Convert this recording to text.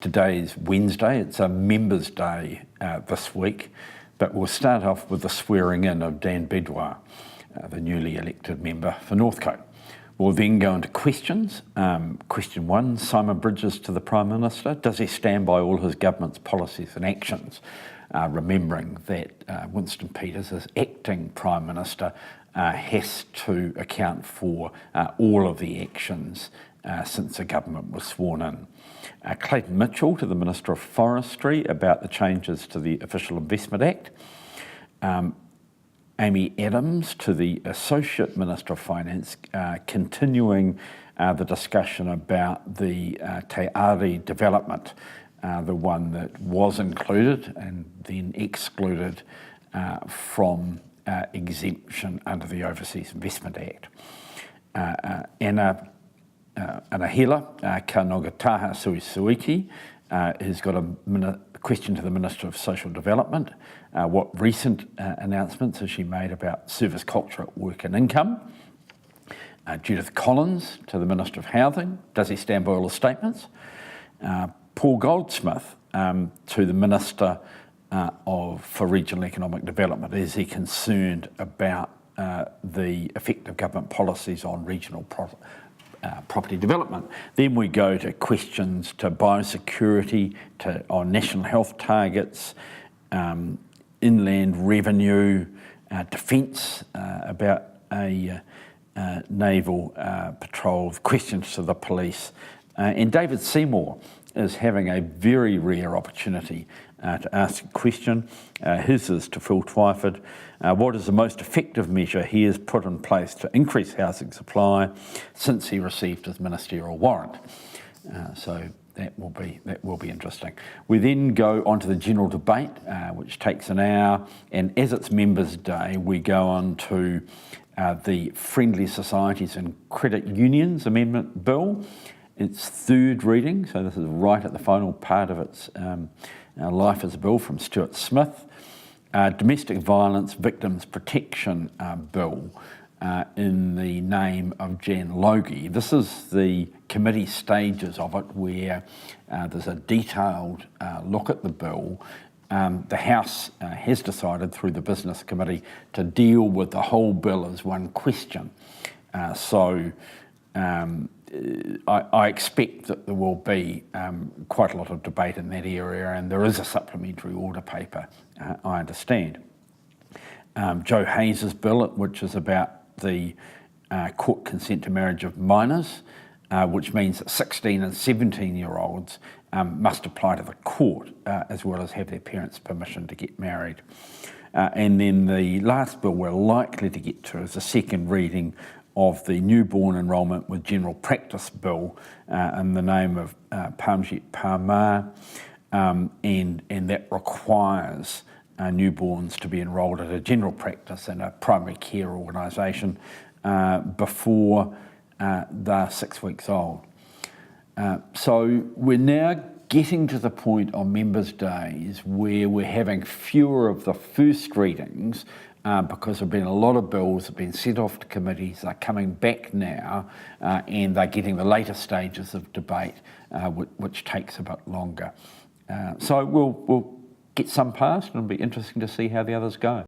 Today's Wednesday, it's a Members' Day this week, but we'll start off with the swearing in of Dan Bedwar, the newly elected member for Northcote. We'll then go into questions. Question 1, Simon Bridges to the Prime Minister. Does he stand by all his government's policies and actions? Remembering that Winston Peters, as acting Prime Minister, has to account for all of the actions since the government was sworn in. Clayton Mitchell to the Minister of Forestry about the changes to the Official Investment Act. Amy Adams to the Associate Minister of Finance, continuing the discussion about the Te Ari development, the one that was included and then excluded from exemption under the Overseas Investment Act. Anahela Kanogataha Suisuiki has got a question to the Minister of Social Development. What recent announcements has she made about service culture at work and income? Judith Collins to the Minister of Housing. Does he stand by all his statements? Paul Goldsmith to the Minister for Regional Economic Development. Is he concerned about the effect of government policies on regional property development? Then we go to questions to biosecurity, on national health targets, inland revenue, defence, about a naval patrol, questions to the police. And David Seymour is having a very rare opportunity to ask a question. His is to Phil Twyford. What is the most effective measure he has put in place to increase housing supply since he received his ministerial warrant? So that will be interesting. We then go on to the general debate, which takes an hour, and as it's Members' Day, we go on to the Friendly Societies and Credit Unions Amendment Bill. It's third reading, so this is right at the final part of its life as a bill from Stuart Smith. Domestic Violence Victims Protection Bill in the name of Jan Logie. This is the committee stages of it where there's a detailed look at the bill. The House has decided through the Business Committee to deal with the whole bill as one question. I expect that there will be quite a lot of debate in that area, and there is a supplementary order paper, I understand. Joe Hayes's bill, which is about the court consent to marriage of minors, which means that 16 and 17-year-olds must apply to the court as well as have their parents' permission to get married. And then the last bill we're likely to get to is the second reading of the Newborn Enrolment with General Practice Bill in the name of Parmjit Parmar, and that requires newborns to be enrolled at a general practice and a primary care organisation before they're 6 weeks old. So we're now getting to the point on Members' Days where we're having fewer of the first readings because there have been a lot of bills that have been sent off to committees. They're coming back now and they're getting the later stages of debate, which takes a bit longer. So we'll get some passed, and it'll be interesting to see how the others go.